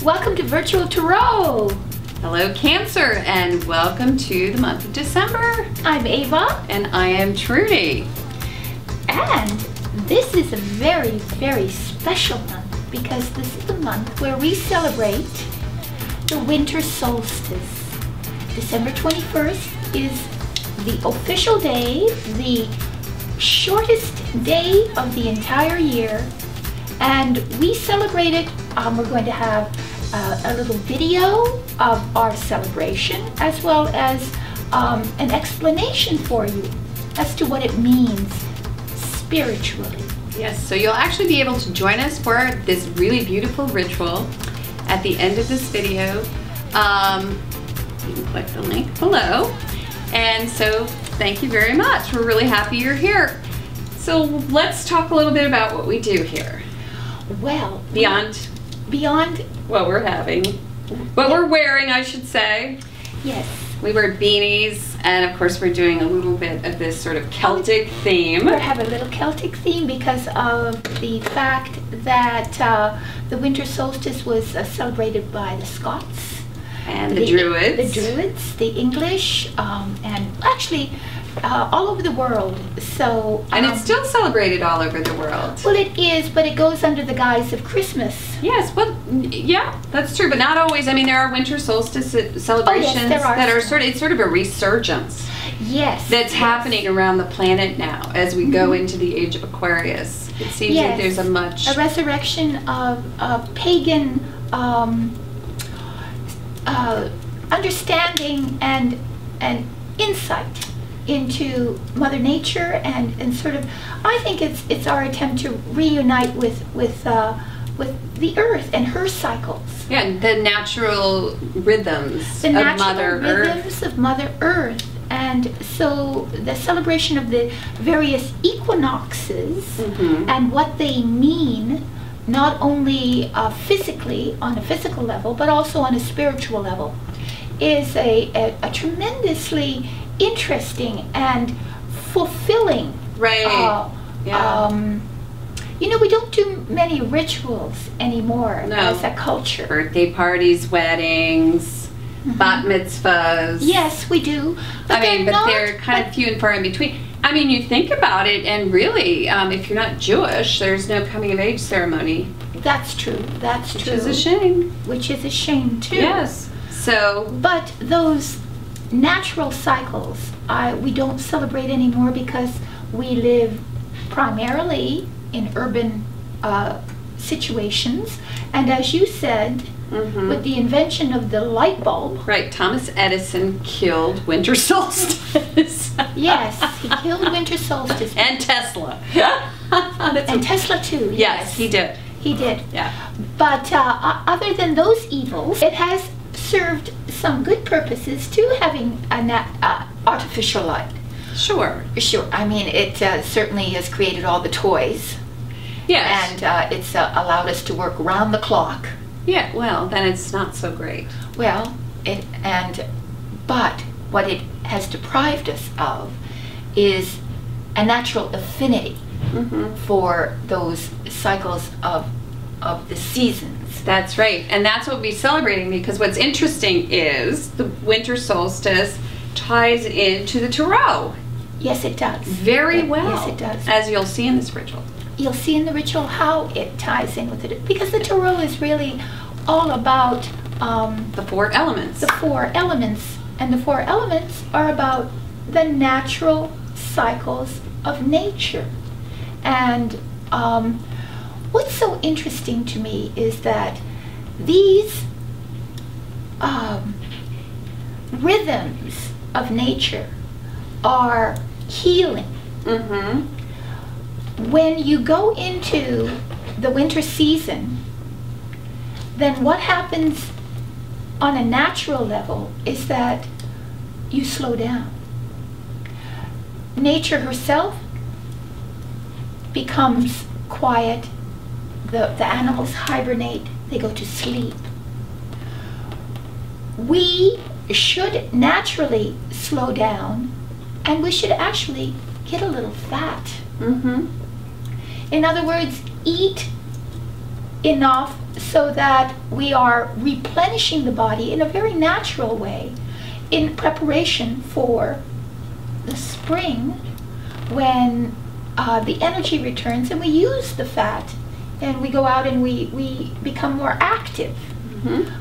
Welcome to Virtual Tarot. Hello Cancer, and welcome to the month of December. I'm Ava. And I am Trudy. And this is a very, very special month because this is the month where we celebrate the winter solstice. December 21st is the official day, the shortest day of the entire year, and we celebrate it. We're going to have a little video of our celebration, as well as an explanation for you as to what it means spiritually. Yes, so you'll actually be able to join us for this really beautiful ritual at the end of this video. You can click the link below. And so thank you very much. We're really happy you're here. So let's talk a little bit about what we do here. Well, Beyond what we're having, what we're wearing, I should say. Yes. We wear beanies, and of course we're doing a little bit of this sort of Celtic theme. We have a little Celtic theme because of the fact that the winter solstice was celebrated by the Scots. And the Druids. The Druids, the English, and actually all over the world. So and it's still celebrated all over the world. Well, it is, but it goes under the guise of Christmas. Yes, well, yeah, that's true, but not always. I mean, there are winter solstice celebrations that are it's sort of a resurgence. Yes. That's happening around the planet now as we go into the age of Aquarius. It seems like there's a resurrection of pagan understanding and insight into Mother Nature, and sort of, I think it's our attempt to reunite with the Earth and her cycles. Yeah, the natural rhythms of Mother Earth. And so the celebration of the various equinoxes and what they mean, not only physically, on a physical level, but also on a spiritual level, is a tremendously interesting and fulfilling. Right. You know, we don't do many rituals anymore as a culture. Birthday parties, weddings, bat mitzvahs. Yes, we do. But they're kind of few and far in between. I mean, you think about it, and really, if you're not Jewish, there's no coming of age ceremony. That's true. That's true. Which is a shame. Which is a shame too. Yes. So. But those natural cycles, we don't celebrate anymore because we live primarily in urban situations, and as you said, with the invention of the light bulb. Right, Thomas Edison killed winter solstice. Yes, he killed winter solstice. And Tesla. And Tesla too. Yes, he did. He did. Yeah. But other than those evils, it has served some good purposes to having an artificial light. Sure. Sure. I mean, it certainly has created all the toys. Yes. And it's allowed us to work round the clock. Yeah, well, then it's not so great. Well, but what it has deprived us of is a natural affinity for those cycles of the seasons. That's right, and that's what we're celebrating, because what's interesting is the winter solstice ties into the tarot. Yes, it does. Very well. Yes, it does. As you'll see in this ritual. You'll see in the ritual how it ties in with it, because the tarot is really all about the four elements. The four elements, and the four elements are about the natural cycles of nature. And what's so interesting to me is that these rhythms of nature are healing. When you go into the winter season, then what happens on a natural level is that you slow down. Nature herself becomes quiet. The animals hibernate, they go to sleep. We should naturally slow down, and we should actually get a little fat. In other words, eat enough so that we are replenishing the body in a very natural way in preparation for the spring, when the energy returns and we use the fat and we go out and we become more active.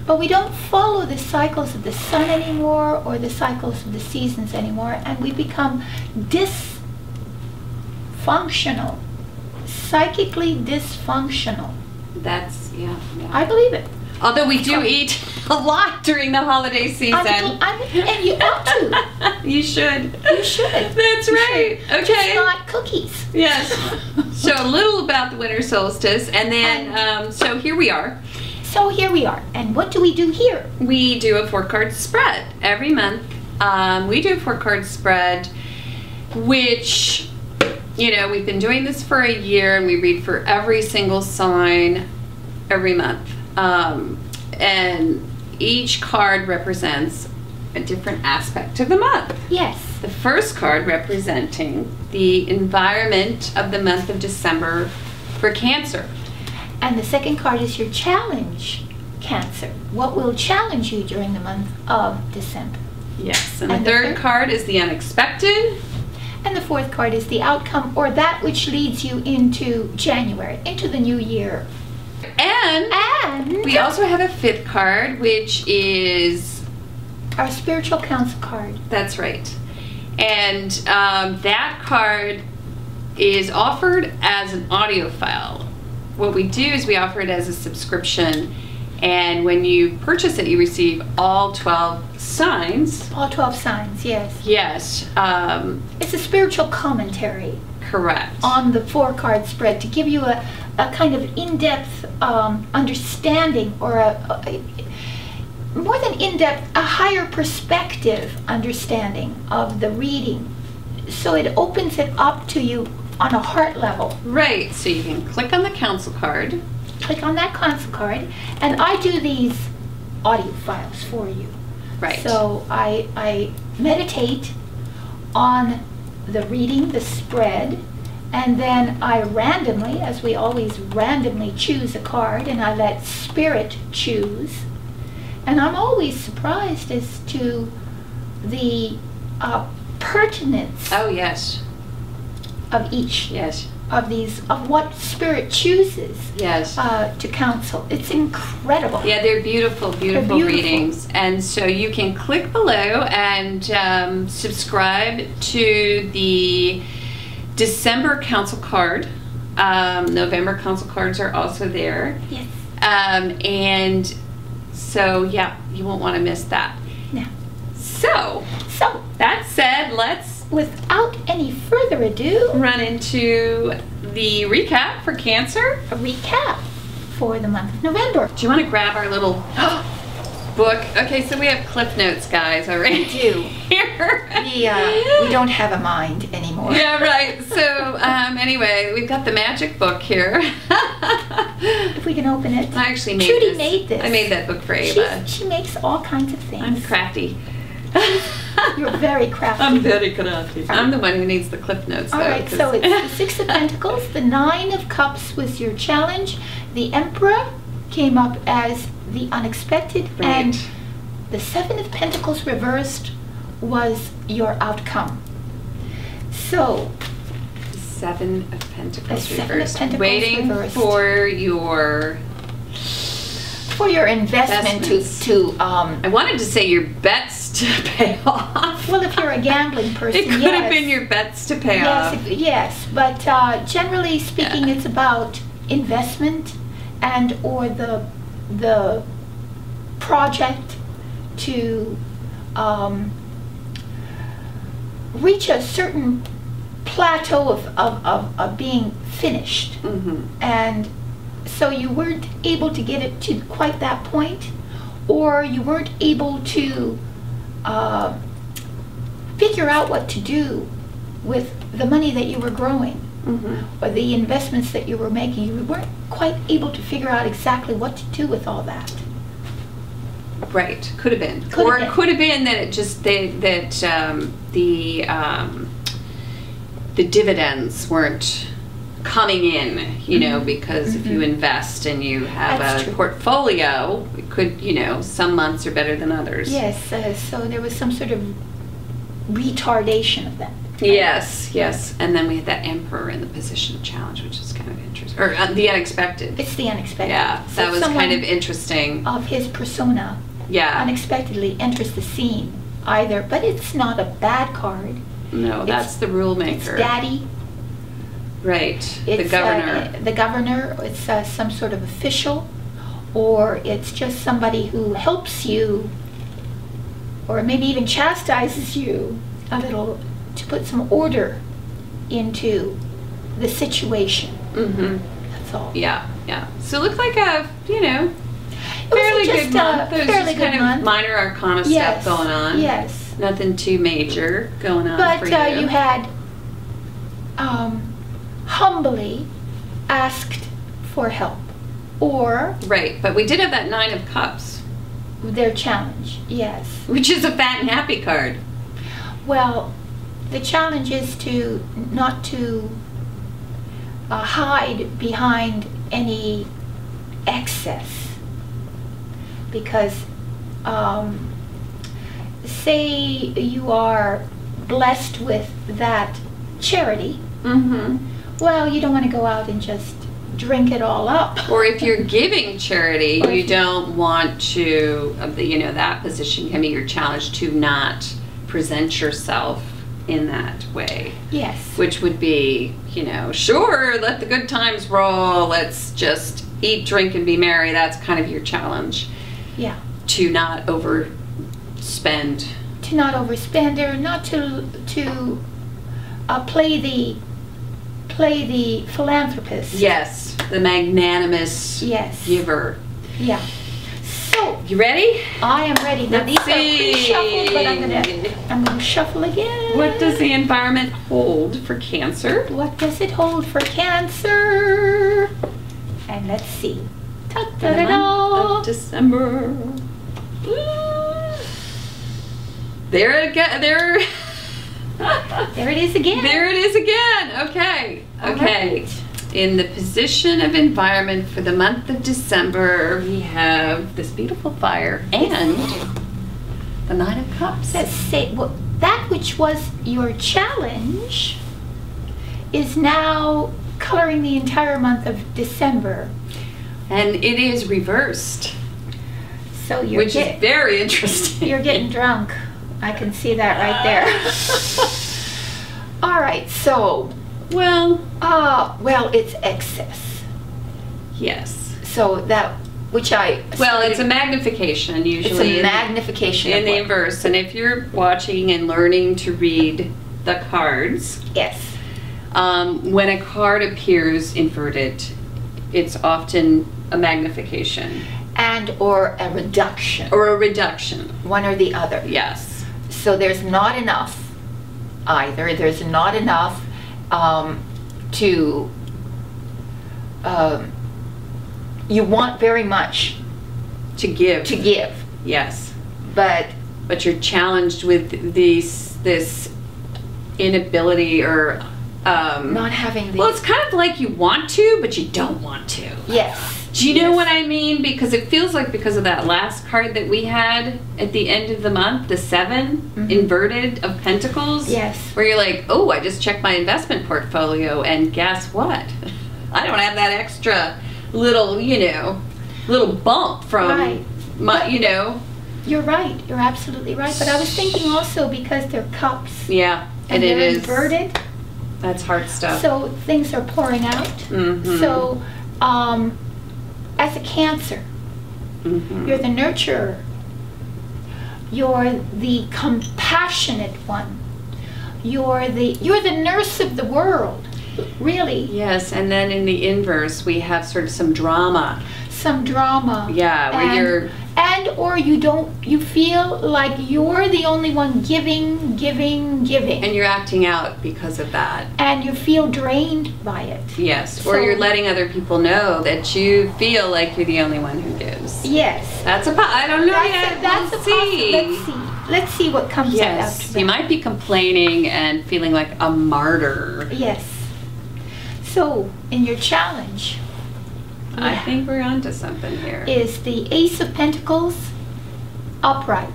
But we don't follow the cycles of the sun anymore or the cycles of the seasons anymore, and we become dysfunctional, psychically dysfunctional. That's, yeah. I believe it. Although we do eat a lot during the holiday season. And you ought to. You should. You should. That's right. Okay. Just not cookies. Yes. So a little about the winter solstice, and then, so here we are. So here we are. And what do we do here? We do a 4-card spread every month. We do a 4-card spread, which, you know, we've been doing this for a year, and we read for every single sign every month. And each card represents a different aspect of the month. Yes. The first card representing the environment of the month of December for Cancer. And the second card is your challenge, Cancer. What will challenge you during the month of December? Yes. And the third card is the unexpected. And the fourth card is the outcome, or that which leads you into January, into the new year. And we also have a 5th card, which is our spiritual counsel card. That's right. And that card is offered as an audio file. What we do is we offer it as a subscription, and when you purchase it, you receive all 12 signs. All 12 signs, yes. Yes. It's a spiritual commentary. Correct. On the 4-card spread to give you a kind of in-depth understanding, or a more than in-depth, a higher perspective understanding of the reading. So it opens it up to you on a heart level. Right, so you can click on the counsel card. Click on that counsel card, and I do these audio files for you. Right. So I meditate on the reading, the spread, and then I randomly, as we always randomly, choose a card, and I let Spirit choose. And I'm always surprised as to the pertinence. Oh, yes. Of each. Yes. Of these, of what Spirit chooses. Yes. To counsel. It's incredible. Yeah, they're beautiful, beautiful readings. And so you can click below and subscribe to the December counsel card. November counsel cards are also there. Yes. And so, yeah, you won't want to miss that. No. So that said, let's, without any further ado, run into the recap for Cancer. A recap for the month of November. Do you want to grab our little book? Okay, so we have Cliff Notes, guys, all right? We do. Here. We don't have a mind anymore. Yeah, right. So, anyway, we've got the magic book here. If we can open it. I actually made Trudy this. made this. I made that book for Ava. She makes all kinds of things. I'm crafty. You're very crafty. I'm very crafty. I'm the one who needs the Cliff Notes, though. All right, so it's the 6 of Pentacles, the 9 of Cups was your challenge, the Emperor came up as the unexpected, right. And the 7 of Pentacles reversed was your outcome. So, 7 of Pentacles the 7 reversed. of Pentacles Waiting reversed. for your investment to I wanted to say your bets to pay off. Well, if you're a gambling person, it could have been your bets to pay off. Yes, but generally speaking, it's about investment and or the project to reach a certain plateau of being finished. Mm-hmm. And so you weren't able to get it to quite that point, or you weren't able to figure out what to do with the money that you were growing. Mm-hmm. Or the investments that you were making. You weren't quite able to figure out exactly what to do with all that. Right, could have been. It could have been that it just the dividends weren't coming in, you know, because if you invest and you have That's a true. portfolio, it could, you know, some months are better than others. Yes, so there was some sort of retardation of that. Yes, yes. And then we had that emperor in the position of challenge, which is kind of interesting. Or the unexpected. It's the unexpected. Yeah, So that was kind someone of interesting. of his persona Yeah. unexpectedly enters the scene either, but it's not a bad card. No, that's the rule It's maker. daddy. Right. The It's governor. the governor. It's some sort of official, or it's just somebody who helps you, or maybe even chastises you a little to put some order into the situation. Mm-hmm. That's all. Yeah, yeah. So it looked like a, you know, It was fairly just good month. a There was fairly just good kind of month. minor arcana Yes. stuff going on. Yes. Nothing too major going on But for you. you had humbly asked for help, or Right, but we did have that 9 of Cups, their challenge. Yes. which is a fat and happy card. Well, the challenge is to not to hide behind any excess, because say you are blessed with that charity, Mm-hmm. well, you don't want to go out and just drink it all up. Or if you're giving charity, Or you if you- don't want to, you know, that position can be your challenge to not present yourself in that way. Yes. Which would be, you know, sure, let the good times roll, let's just eat, drink, and be merry. That's kind of your challenge. Yeah. To not overspend. To not overspend, or not to play the philanthropist. Yes, the magnanimous Yes. giver. Yeah. So You ready? I am ready. Now Let's these are pre-shuffled, but see. I'm gonna shuffle again. What does the environment hold for Cancer? What does it hold for Cancer? And let's see. For the month Ta-da-da-da. of December. There it again. There. There it is again. There it is again. Okay. All Okay. right. In the position of environment for the month of December, we have this beautiful fire and the 9 of Cups. Let's say that which was your challenge is now coloring the entire month of December. And it is reversed, So you're which is very interesting. You're getting drunk. I can see that right there. All right, so, Well, well, it's excess. yes. So that, which I Well, it's a started- magnification it's usually a magnification in of the what- inverse. And if you're watching and learning to read the cards, Yes. when a card appears inverted, it's often a magnification And or a reduction, or a reduction. one or the other. Yes. So there's not enough either. There's not enough to, you want very much To give. to give, Yes. but But you're challenged with this inability or not having the, well, it's kind of like you want to, but you don't want to. yes. Do you know Yes. what I mean? Because it feels like because of that last card that we had at the end of the month, the 7 Mhm. inverted of Pentacles. Yes. Where you're like, oh, I just checked my investment portfolio, and guess what? I don't have that extra little, you know, little bump from Right. my, you know. You're right. You're absolutely right. But I was thinking also because they're cups Yeah, and it they're is. inverted, That's hard stuff. so things are pouring out. Mhm. So, as a Cancer, Mhm. you're the nurturer. You're the compassionate one. You're the nurse of the world. Really, Yes, and then in the inverse, we have sort of some drama. some drama. Yeah, where you're or you feel like you're the only one giving, and you're acting out because of that. and you feel drained by it. Yes, or So- you're letting other people know that you feel like you're the only one who gives. Yes. That's I don't know yet. That's We'll a see. Let's see what comes out Yes, after you that. might be complaining and feeling like a martyr. Yes. So, in your challenge, I think we're onto something here. Is the Ace of Pentacles upright.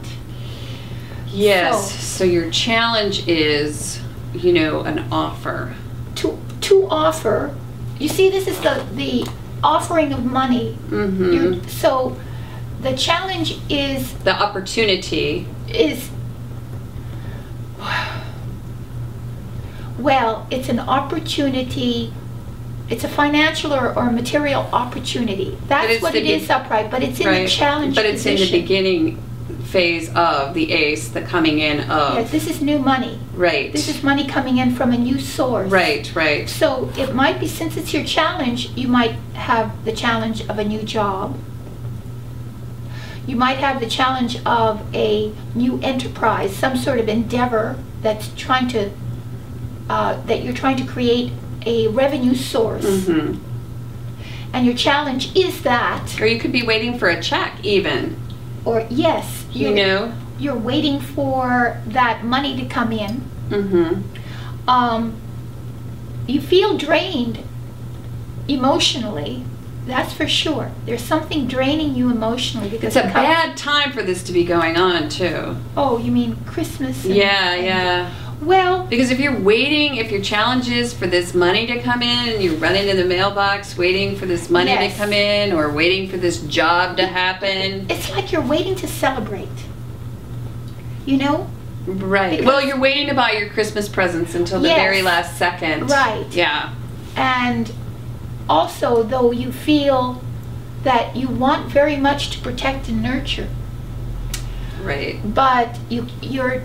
Yes. So your challenge is, you know, an offer. To offer. You see, this is the offering of money. Mm-hmm. So the challenge is the opportunity is, well, it's an opportunity. It's a financial or material opportunity. That's what it is upright, but it's in the challenge But it's position. in the beginning phase of the ace, the coming in of. Yes, this is new money. Right. This is money coming in from a new source. Right, right. So it might be, since it's your challenge, you might have the challenge of a new job. You might have the challenge of a new enterprise, some sort of endeavor that's trying to, that you're trying to create a revenue source. Mm-hmm. And your challenge is that. Or you could be waiting for a check even. Or yes. You know? You're waiting for that money to come in. Mm-hmm. You feel drained emotionally. That's for sure. There's something draining you emotionally because it's a bad time for this to be going on too. Oh, you mean Christmas? Yeah. Well, because if you're waiting, if your challenge is for this money to come in and you run into the mailbox waiting for this money to come in or waiting for this job to happen. It's like you're waiting to celebrate. You know? Right. Because, well, you're waiting to buy your Christmas presents until the very last second. Right. Yeah. And also, though, you feel that you want very much to protect and nurture. Right. But your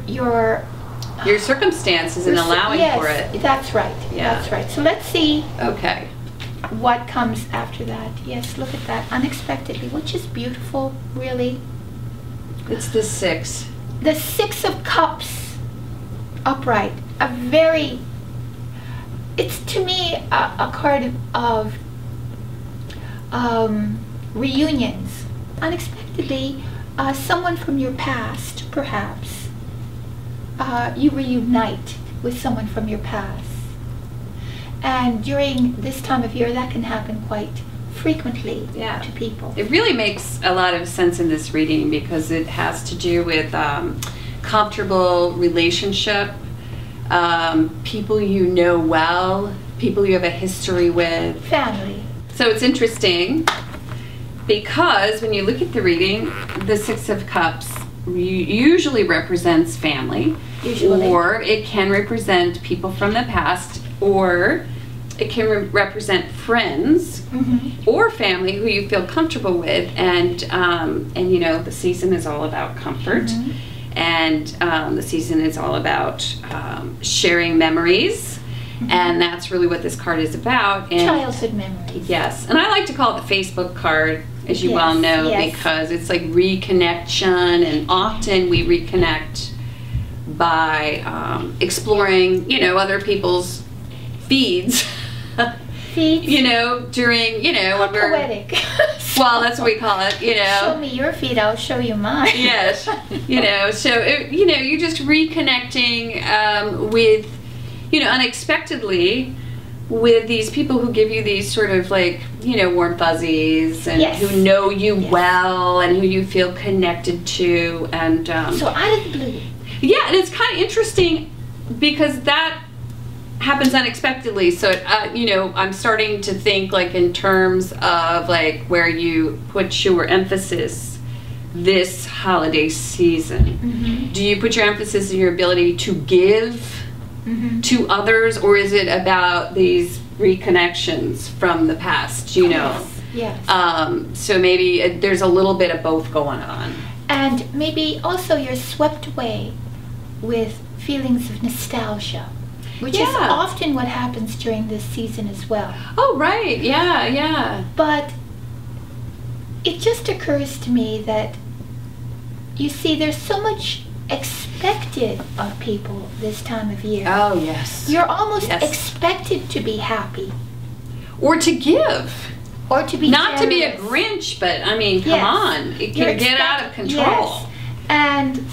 circumstance isn't allowing for it. That's right. Yeah. That's right. So let's see. Okay. What comes after that? Yes, look at that. Unexpectedly, which is beautiful, really. It's the 6. The 6 of Cups upright. A very, it's to me a card of reunions. Unexpectedly, someone from your past, perhaps. You reunite with someone from your past. And during this time of year, that can happen quite frequently to people. It really makes a lot of sense in this reading because it has to do with comfortable relationship, people you know well, people you have a history with. Family. So it's interesting because when you look at the reading, the 6 of Cups usually represents family. Usually. Or it can represent people from the past, or it can represent friends or family who you feel comfortable with, and you know, the season is all about comfort, and the season is all about sharing memories, and that's really what this card is about. And childhood memories. Yes, and I like to call it the Facebook card, as you well know, because it's like reconnection, and often we reconnect by exploring, you know, other people's feeds. You know, during, you know, when we're poetic. Well, that's what we call it, you know. Show me your feed, I'll show you mine. Yes, you know, so you know, you're just reconnecting with, you know, unexpectedly with these people who give you these sort of like, you know, warm fuzzies, and who know you well and who you feel connected to, and so out of the blue. Yeah, and it's kind of interesting because that happens unexpectedly. So, you know, I'm starting to think like in terms of like where you put your emphasis this holiday season. Do you put your emphasis in your ability to give to others, or is it about these reconnections from the past, you know? Yes. So maybe there's a little bit of both going on. And maybe also you're swept away with feelings of nostalgia, which is often what happens during this season as well. Oh, right. Yeah. But it just occurs to me that, you see, there's so much expected of people this time of year. Oh, yes. You're almost expected to be happy. Or to give. Or to be not generous. To be a Grinch, but I mean, come on. It can get out of control. Yes. And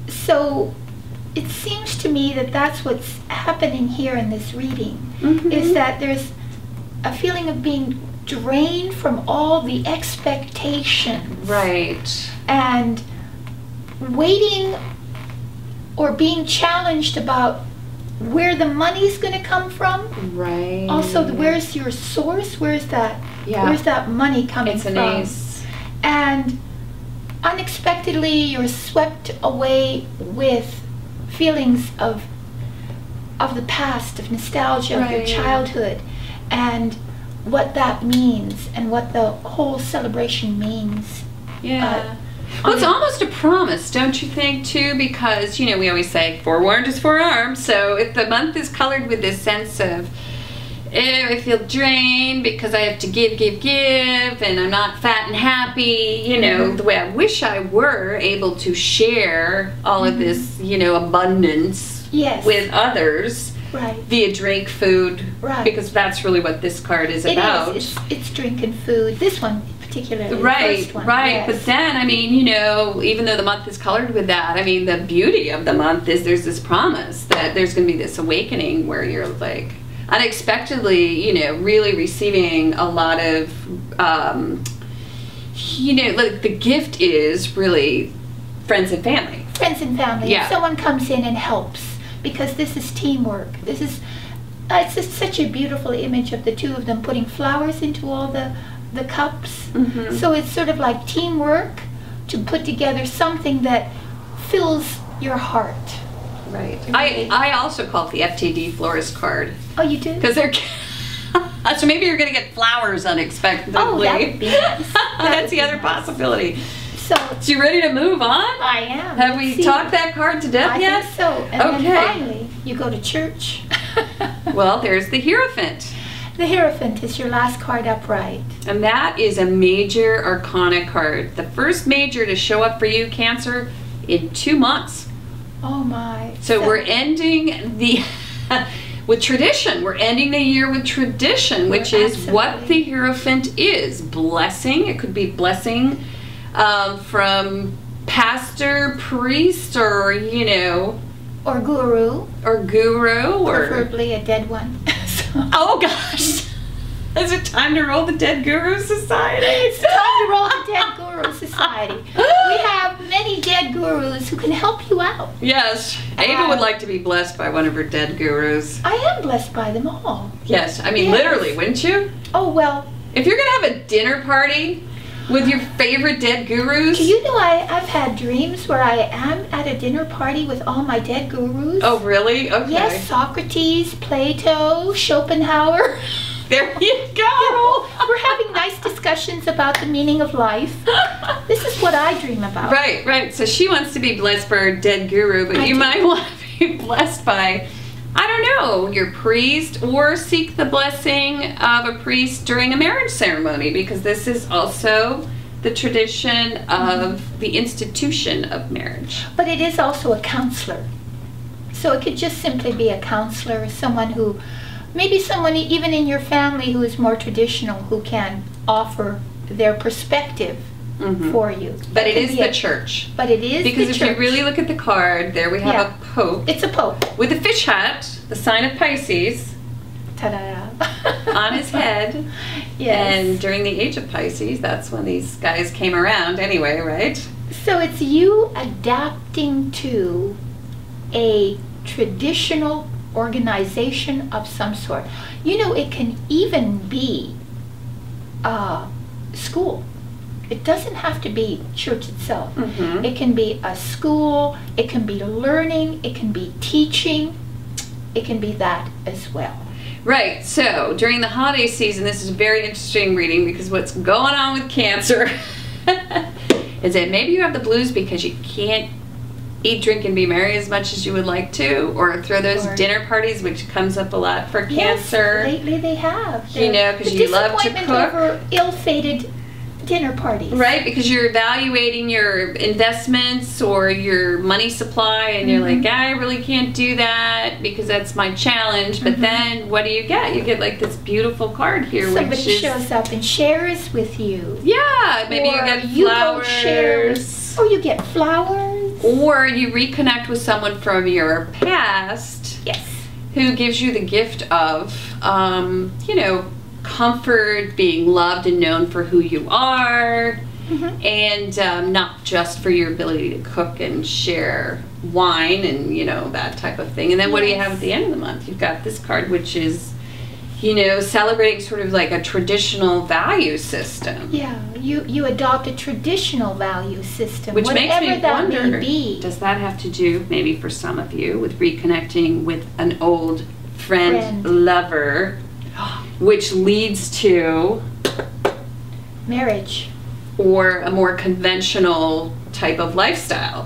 so it seems to me that that's what's happening here in this reading, is that there's a feeling of being drained from all the expectations. Right. And waiting or being challenged about where the money's going to come from. Right. Also, where's your source? Where's that money coming from? It's an ace. And unexpectedly, you're swept away with feelings of the past, of nostalgia, of your childhood, and what that means, and what the whole celebration means. Yeah. Well, it's almost a promise, don't you think, too? Because, you know, we always say, forewarned is forearmed. So if the month is colored with this sense of, I feel drained because I have to give, and I'm not fat and happy, you know, the way I wish I were able to share all of this, you know, abundance with others via drink, food, because that's really what this card is about. It's drink and food. This one particularly. Right, the first one, But then, I mean, you know, even though the month is colored with that, I mean, the beauty of the month is there's this promise that there's going to be this awakening where you're like unexpectedly, you know, really receiving a lot of, you know, like the gift is really friends and family. Friends and family. Yeah. Someone comes in and helps, because this is teamwork. This is, it's just such a beautiful image of the two of them putting flowers into all the cups. So it's sort of like teamwork to put together something that fills your heart. Right. Really. I also call it the FTD florist card. Oh, you do? Because they're so maybe you're going to get flowers unexpectedly. Oh, that would be nice. That's the other possibility. So you ready to move on? I am. Have we talked that card to death yet? I think so. And then finally, you go to church. Well, there's the Hierophant. The Hierophant is your last card upright. And that is a major arcana card. The first major to show up for you, Cancer, in 2 months. Oh my. So we're ending the with tradition. We're ending the year with tradition, which is what the Hierophant is. Blessing. It could be blessing from pastor, priest, or, you know, or guru. Or guru. Preferably a dead one. Oh gosh. Is it time to roll the Dead Guru Society? It's time to roll the Dead Guru Society. We have many dead gurus who can help you out. Yes. Ava would like to be blessed by one of her dead gurus. I am blessed by them all. Yes. I mean, literally, wouldn't you? Oh, well. If you're going to have a dinner party with your favorite dead gurus. Do you know I've had dreams where I am at a dinner party with all my dead gurus? Oh, really? Okay. Yes, Socrates, Plato, Schopenhauer. There you go. You know, we're having nice discussions about the meaning of life. This is what I dream about. Right, right. So she wants to be blessed by her dead guru, but you might want to be blessed by, I don't know, your priest, or seek the blessing of a priest during a marriage ceremony, because this is also the tradition of the institution of marriage. But it is also a counselor. So it could just simply be a counselor, someone who, maybe someone even in your family who is more traditional, who can offer their perspective for you. But it is the church. But it is because the if church. you really look at the card, there we have a pope. It's a pope. With a fish hat, the sign of Pisces. Ta-da. On his head. Yes. And during the age of Pisces, that's when these guys came around anyway, right? So it's you adapting to a traditional organization of some sort. You know, it can even be school. It doesn't have to be church itself. It can be a school, it can be learning, it can be teaching, it can be that as well. Right, so during the holiday season, this is a very interesting reading, because what's going on with Cancer is that maybe you have the blues because you can't eat, drink, and be merry as much as you would like to, or throw those dinner parties, which comes up a lot for Cancer. Yes, lately they have. You know, because you love to cook. Over ill-fated dinner parties. Right, because you're evaluating your investments or your money supply, and you're like, I really can't do that because that's my challenge. But then what do? You get like this beautiful card here. Somebody shows up and shares with you. Yeah, maybe you get flowers. Or you get flowers. Or you reconnect with someone from your past. Yes. Who gives you the gift of, you know, comfort, being loved and known for who you are, and not just for your ability to cook and share wine and, you know, that type of thing. And then what do you have at the end of the month? You've got this card, which is, you know, celebrating sort of like a traditional value system. Yeah, you adopt a traditional value system, which makes me wonder, may be. Does that have to do, maybe for some of you, with reconnecting with an old friend. Lover, which leads to marriage, or a more conventional type of lifestyle,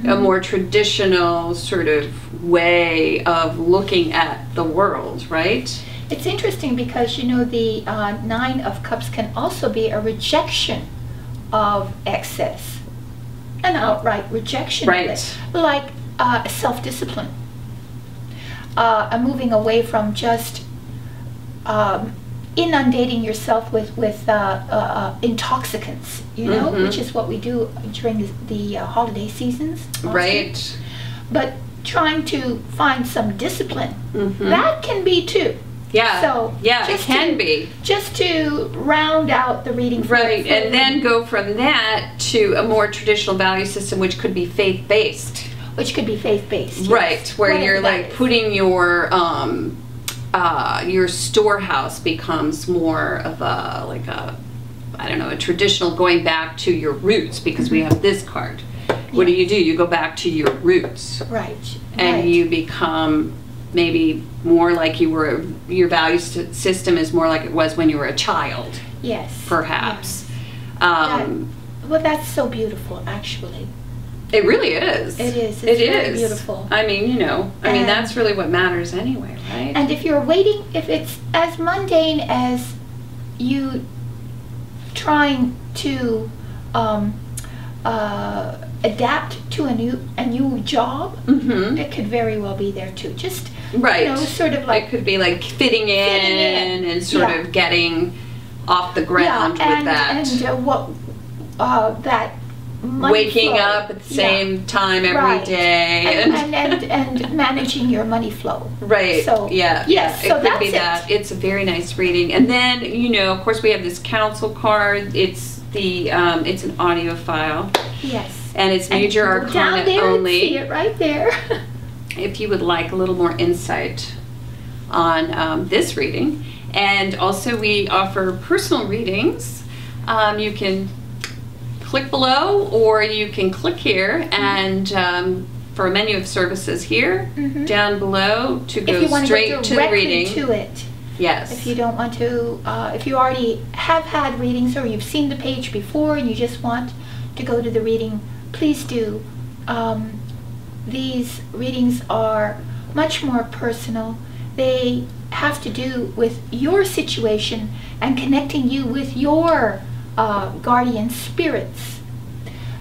a more traditional sort of way of looking at the world, right? It's interesting because, you know, the Nine of Cups can also be a rejection of excess, an outright rejection of it, like self-discipline, a moving away from just inundating yourself with intoxicants, you know, which is what we do during the holiday seasons. Also. Right. But trying to find some discipline, that can be too. Yeah. So yeah, it can be. Just to round out the reading. Right, and then go from that to a more traditional value system, which could be faith-based. Which could be faith-based. Yes. Right, where you're like putting your storehouse becomes more of a, like a, I don't know, a traditional going back to your roots, because we have this card. What do? You go back to your roots. Right. And you become maybe more like you were, your value system is more like it was when you were a child. Yes. Perhaps. Yes. Well, that's so beautiful, actually. It really is. It is. It's very beautiful. I mean, you know, I mean, that's really what matters anyway, right? And if you're waiting, if it's as mundane as you trying to adapt to a new job, it could very well be there too. Just you know, sort of like, it could be like fitting in and sort of getting off the ground with that. And what that money waking flow. up at the same time every day and managing your money flow. Right. So yes, so it could be that. It's a very nice reading. And then, you know, of course we have this council card. It's the it's an audio file. Yes. And it's major arcana down there only. See it right there. If you would like a little more insight on this reading. And also we offer personal readings. You can click below, or you can click here and for a menu of services here, down below, to go straight to the reading. To it. Yes. If you don't want to, if you already have had readings, or you've seen the page before and you just want to go to the reading, please do. These readings are much more personal. They have to do with your situation and connecting you with your guardian spirits,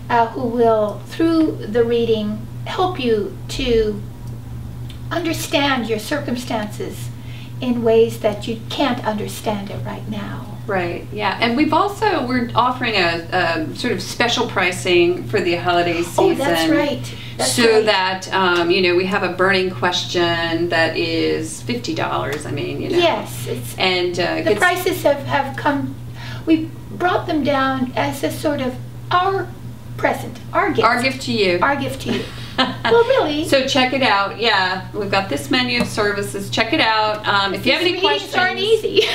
who will, through the reading, help you to understand your circumstances in ways that you can't understand it right now. Right, yeah. And we're offering a sort of special pricing for the holiday season. Oh, that's right. That, you know, we have a burning question that is $50, I mean, you know. Yes. The prices have come, we brought them down as a sort of our present, our gift. Our gift to you. Our gift to you. Well, really. So check it out. Yeah, we've got this menu of services. Check it out. If you have any questions, aren't easy.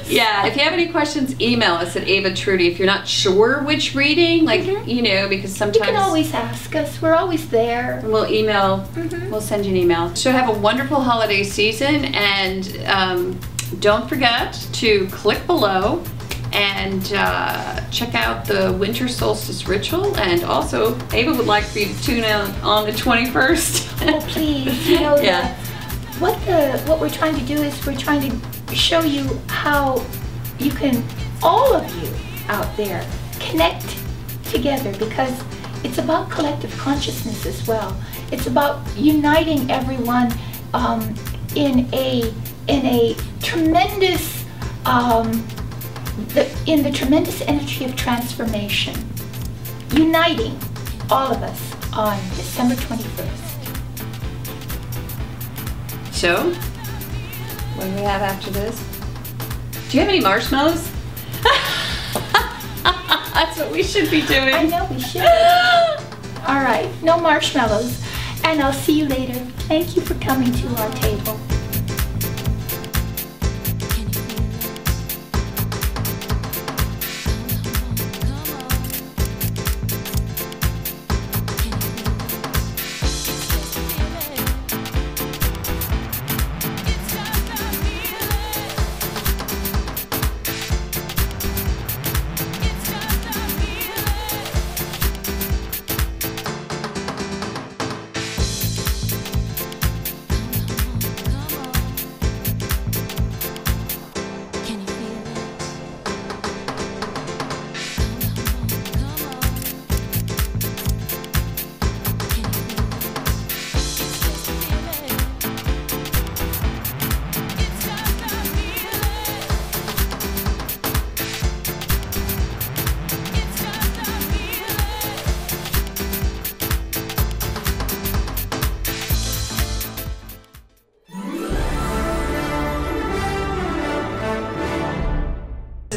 Yeah, if you have any questions, email us at Ava and Trudy. If you're not sure which reading, like you know, because sometimes you can always ask us. We're always there. And we'll email. We'll send you an email. So have a wonderful holiday season, and don't forget to click below and check out the Winter Solstice Ritual. And also, Ava would like for you to tune in on the 21st. Oh, please. You know, what we're trying to do is we're trying to show you how you can, all of you out there, connect together, because it's about collective consciousness as well. It's about uniting everyone in a tremendous in the tremendous energy of transformation, uniting all of us on December 21st. So, what do we have after this? Do you have any marshmallows? That's what we should be doing. I know we should. All right, no marshmallows. And I'll see you later. Thank you for coming to our table.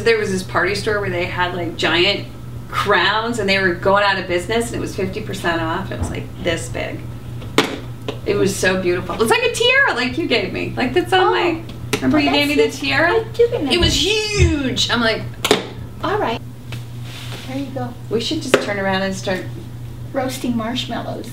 There was this party store where they had like giant crowns and they were going out of business and it was 50% off. It was like this big. It was so beautiful. It was like a tiara like you gave me. Like that's on my, remember you gave me the tiara? I do remember. It was huge. I'm like, all right, there you go. We should just turn around and start roasting marshmallows.